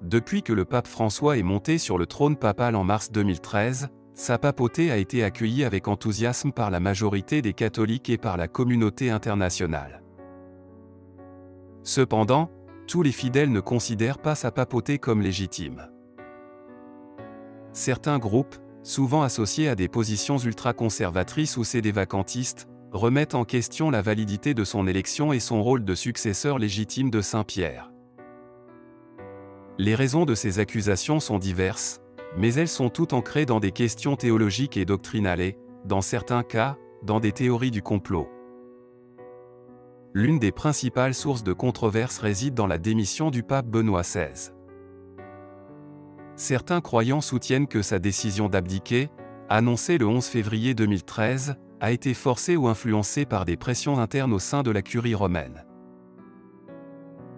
Depuis que le pape François est monté sur le trône papal en mars 2013, sa papauté a été accueillie avec enthousiasme par la majorité des catholiques et par la communauté internationale. Cependant, tous les fidèles ne considèrent pas sa papauté comme légitime. Certains groupes, souvent associés à des positions ultra-conservatrices ou sédévacantistes, remettent en question la validité de son élection et son rôle de successeur légitime de Saint-Pierre. Les raisons de ces accusations sont diverses, mais elles sont toutes ancrées dans des questions théologiques et doctrinales et, dans certains cas, dans des théories du complot. L'une des principales sources de controverse réside dans la démission du pape Benoît XVI. Certains croyants soutiennent que sa décision d'abdiquer, annoncée le 11 février 2013, a été forcée ou influencée par des pressions internes au sein de la curie romaine.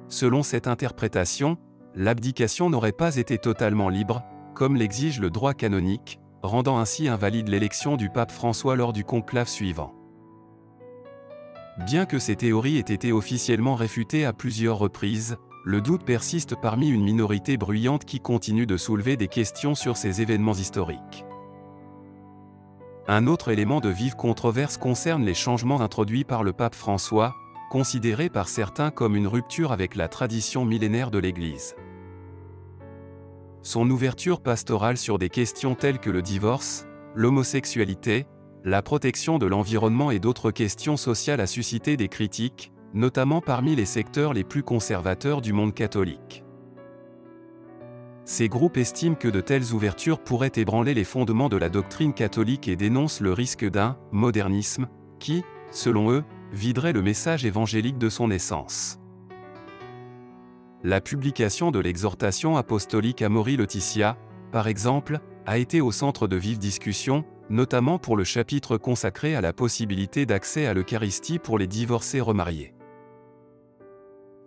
Selon cette interprétation, l'abdication n'aurait pas été totalement libre, comme l'exige le droit canonique, rendant ainsi invalide l'élection du pape François lors du conclave suivant. Bien que ces théories aient été officiellement réfutées à plusieurs reprises, le doute persiste parmi une minorité bruyante qui continue de soulever des questions sur ces événements historiques. Un autre élément de vive controverse concerne les changements introduits par le pape François, considérés par certains comme une rupture avec la tradition millénaire de l'Église. Son ouverture pastorale sur des questions telles que le divorce, l'homosexualité, la protection de l'environnement et d'autres questions sociales a suscité des critiques, notamment parmi les secteurs les plus conservateurs du monde catholique. Ces groupes estiment que de telles ouvertures pourraient ébranler les fondements de la doctrine catholique et dénoncent le risque d'un « modernisme » qui, selon eux, viderait le message évangélique de son essence. La publication de l'exhortation apostolique Amoris Laetitia, par exemple, a été au centre de vives discussions, notamment pour le chapitre consacré à la possibilité d'accès à l'Eucharistie pour les divorcés remariés.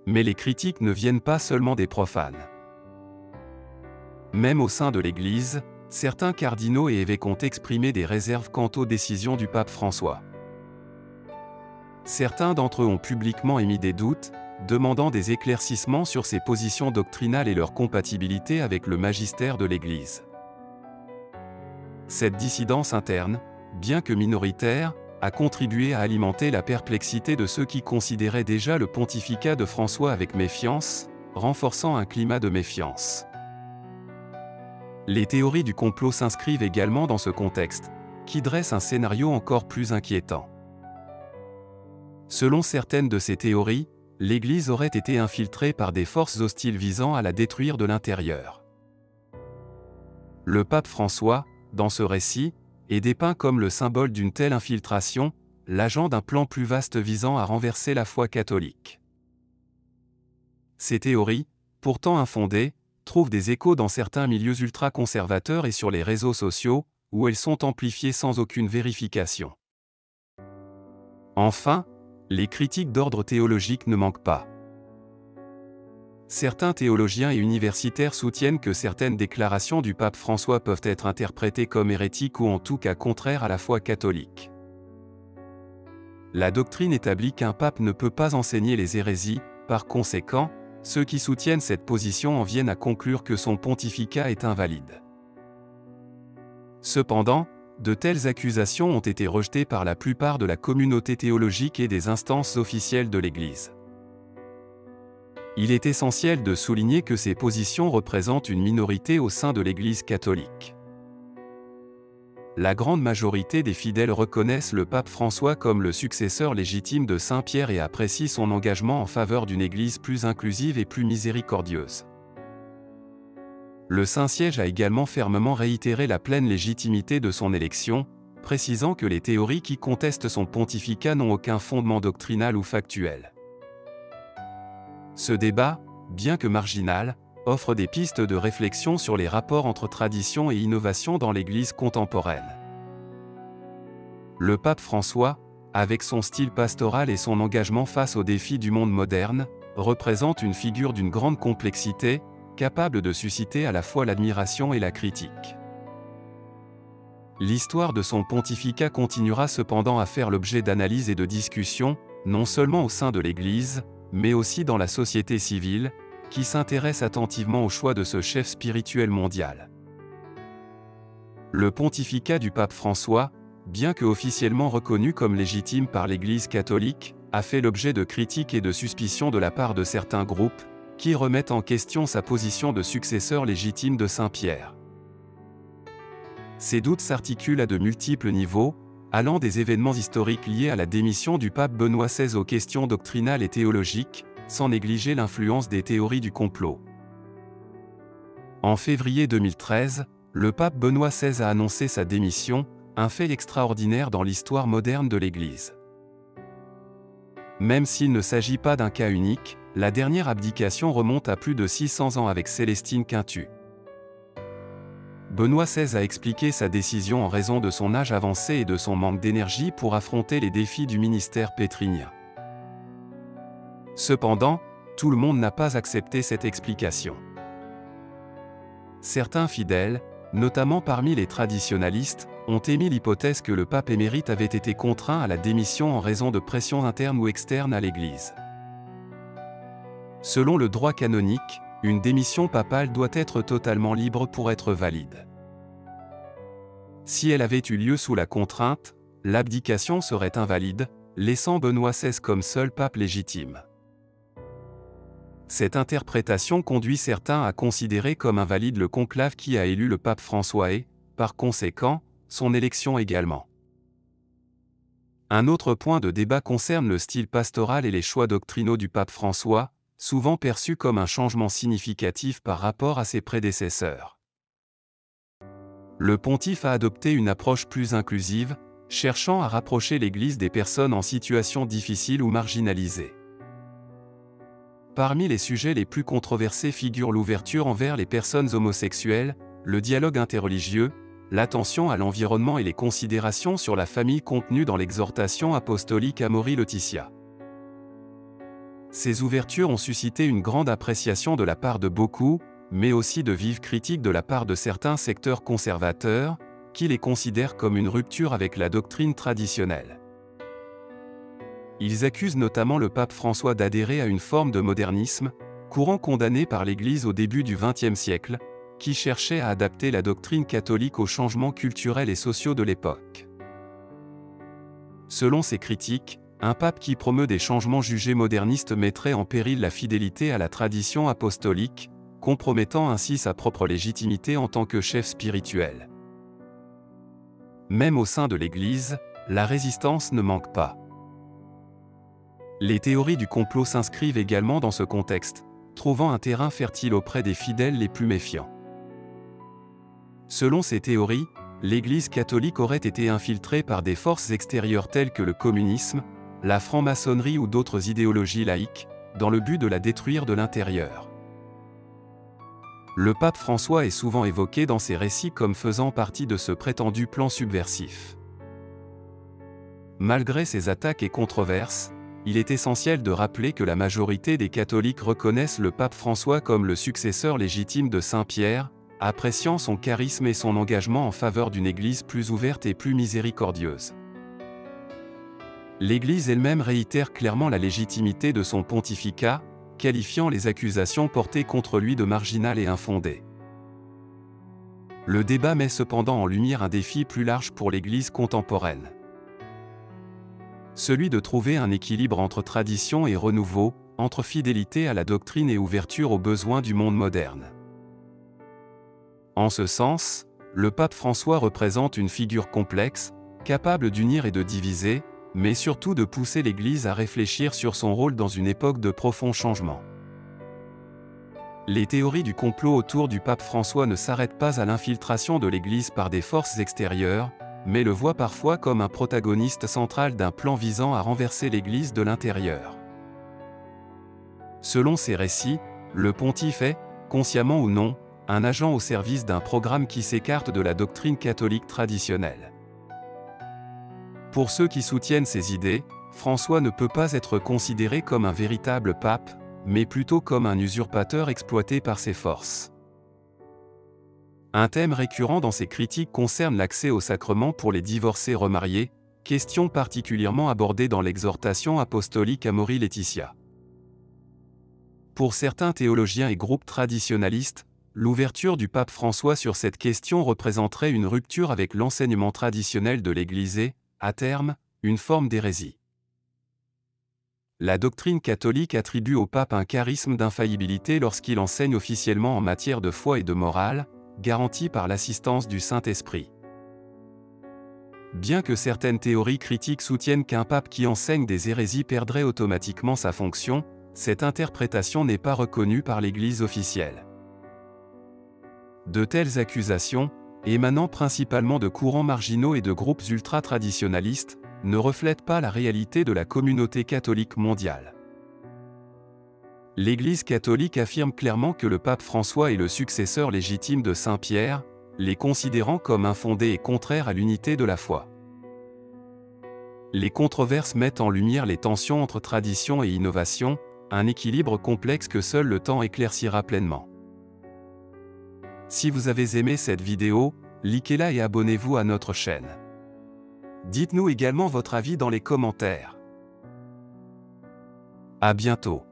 Mais les critiques ne viennent pas seulement des profanes. Même au sein de l'Église, certains cardinaux et évêques ont exprimé des réserves quant aux décisions du pape François. Certains d'entre eux ont publiquement émis des doutes, demandant des éclaircissements sur ses positions doctrinales et leur compatibilité avec le magistère de l'Église. Cette dissidence interne, bien que minoritaire, a contribué à alimenter la perplexité de ceux qui considéraient déjà le pontificat de François avec méfiance, renforçant un climat de méfiance. Les théories du complot s'inscrivent également dans ce contexte, qui dresse un scénario encore plus inquiétant. Selon certaines de ces théories, l'Église aurait été infiltrée par des forces hostiles visant à la détruire de l'intérieur. Le pape François, dans ce récit, est dépeint comme le symbole d'une telle infiltration, l'agent d'un plan plus vaste visant à renverser la foi catholique. Ces théories, pourtant infondées, trouvent des échos dans certains milieux ultra-conservateurs et sur les réseaux sociaux, où elles sont amplifiées sans aucune vérification. Enfin, les critiques d'ordre théologique ne manquent pas. Certains théologiens et universitaires soutiennent que certaines déclarations du pape François peuvent être interprétées comme hérétiques ou en tout cas contraires à la foi catholique. La doctrine établit qu'un pape ne peut pas enseigner les hérésies, par conséquent, ceux qui soutiennent cette position en viennent à conclure que son pontificat est invalide. Cependant, de telles accusations ont été rejetées par la plupart de la communauté théologique et des instances officielles de l'Église. Il est essentiel de souligner que ces positions représentent une minorité au sein de l'Église catholique. La grande majorité des fidèles reconnaissent le pape François comme le successeur légitime de Saint-Pierre et apprécient son engagement en faveur d'une Église plus inclusive et plus miséricordieuse. Le Saint-Siège a également fermement réitéré la pleine légitimité de son élection, précisant que les théories qui contestent son pontificat n'ont aucun fondement doctrinal ou factuel. Ce débat, bien que marginal, offre des pistes de réflexion sur les rapports entre tradition et innovation dans l'Église contemporaine. Le pape François, avec son style pastoral et son engagement face aux défis du monde moderne, représente une figure d'une grande complexité, capable de susciter à la fois l'admiration et la critique. L'histoire de son pontificat continuera cependant à faire l'objet d'analyses et de discussions, non seulement au sein de l'Église, mais aussi dans la société civile, qui s'intéresse attentivement au choix de ce chef spirituel mondial. Le pontificat du pape François, bien que officiellement reconnu comme légitime par l'Église catholique, a fait l'objet de critiques et de suspicions de la part de certains groupes, qui remettent en question sa position de successeur légitime de Saint Pierre. Ces doutes s'articulent à de multiples niveaux, allant des événements historiques liés à la démission du pape Benoît XVI aux questions doctrinales et théologiques, sans négliger l'influence des théories du complot. En février 2013, le pape Benoît XVI a annoncé sa démission, un fait extraordinaire dans l'histoire moderne de l'Église. Même s'il ne s'agit pas d'un cas unique, la dernière abdication remonte à plus de 600 ans avec Célestine Quintu. Benoît XVI a expliqué sa décision en raison de son âge avancé et de son manque d'énergie pour affronter les défis du ministère pétrinien. Cependant, tout le monde n'a pas accepté cette explication. Certains fidèles, notamment parmi les traditionalistes, ont émis l'hypothèse que le pape émérite avait été contraint à la démission en raison de pressions internes ou externes à l'Église. Selon le droit canonique, une démission papale doit être totalement libre pour être valide. Si elle avait eu lieu sous la contrainte, l'abdication serait invalide, laissant Benoît XVI comme seul pape légitime. Cette interprétation conduit certains à considérer comme invalide le conclave qui a élu le pape François et, par conséquent, son élection également. Un autre point de débat concerne le style pastoral et les choix doctrinaux du pape François, souvent perçu comme un changement significatif par rapport à ses prédécesseurs. Le pontife a adopté une approche plus inclusive, cherchant à rapprocher l'Église des personnes en situation difficile ou marginalisées. Parmi les sujets les plus controversés figurent l'ouverture envers les personnes homosexuelles, le dialogue interreligieux, l'attention à l'environnement et les considérations sur la famille contenues dans l'exhortation apostolique Amoris Laetitia. Ces ouvertures ont suscité une grande appréciation de la part de beaucoup, mais aussi de vives critiques de la part de certains secteurs conservateurs, qui les considèrent comme une rupture avec la doctrine traditionnelle. Ils accusent notamment le pape François d'adhérer à une forme de modernisme, courant condamné par l'Église au début du XXe siècle, qui cherchait à adapter la doctrine catholique aux changements culturels et sociaux de l'époque. Selon ces critiques, un pape qui promeut des changements jugés modernistes mettrait en péril la fidélité à la tradition apostolique, compromettant ainsi sa propre légitimité en tant que chef spirituel. Même au sein de l'Église, la résistance ne manque pas. Les théories du complot s'inscrivent également dans ce contexte, trouvant un terrain fertile auprès des fidèles les plus méfiants. Selon ces théories, l'Église catholique aurait été infiltrée par des forces extérieures telles que le communisme, la franc-maçonnerie ou d'autres idéologies laïques, dans le but de la détruire de l'intérieur. Le pape François est souvent évoqué dans ses récits comme faisant partie de ce prétendu plan subversif. Malgré ces attaques et controverses, il est essentiel de rappeler que la majorité des catholiques reconnaissent le pape François comme le successeur légitime de Saint Pierre, appréciant son charisme et son engagement en faveur d'une Église plus ouverte et plus miséricordieuse. L'Église elle-même réitère clairement la légitimité de son pontificat, qualifiant les accusations portées contre lui de marginales et infondées. Le débat met cependant en lumière un défi plus large pour l'Église contemporaine. Celui de trouver un équilibre entre tradition et renouveau, entre fidélité à la doctrine et ouverture aux besoins du monde moderne. En ce sens, le pape François représente une figure complexe, capable d'unir et de diviser, mais surtout de pousser l'Église à réfléchir sur son rôle dans une époque de profonds changements. Les théories du complot autour du pape François ne s'arrêtent pas à l'infiltration de l'Église par des forces extérieures, mais le voient parfois comme un protagoniste central d'un plan visant à renverser l'Église de l'intérieur. Selon ces récits, le pontife est, consciemment ou non, un agent au service d'un programme qui s'écarte de la doctrine catholique traditionnelle. Pour ceux qui soutiennent ces idées, François ne peut pas être considéré comme un véritable pape, mais plutôt comme un usurpateur exploité par ses forces. Un thème récurrent dans ces critiques concerne l'accès au sacrement pour les divorcés remariés, question particulièrement abordée dans l'exhortation apostolique Amoris Laetitia. Pour certains théologiens et groupes traditionalistes, l'ouverture du pape François sur cette question représenterait une rupture avec l'enseignement traditionnel de l'Église et, à terme, une forme d'hérésie. La doctrine catholique attribue au pape un charisme d'infaillibilité lorsqu'il enseigne officiellement en matière de foi et de morale, garanti par l'assistance du Saint-Esprit. Bien que certaines théories critiques soutiennent qu'un pape qui enseigne des hérésies perdrait automatiquement sa fonction, cette interprétation n'est pas reconnue par l'Église officielle. De telles accusations, émanant principalement de courants marginaux et de groupes ultra-traditionalistes, ne reflètent pas la réalité de la communauté catholique mondiale. L'Église catholique affirme clairement que le pape François est le successeur légitime de Saint Pierre, les considérant comme infondés et contraires à l'unité de la foi. Les controverses mettent en lumière les tensions entre tradition et innovation, un équilibre complexe que seul le temps éclaircira pleinement. Si vous avez aimé cette vidéo, likez-la et abonnez-vous à notre chaîne. Dites-nous également votre avis dans les commentaires. À bientôt.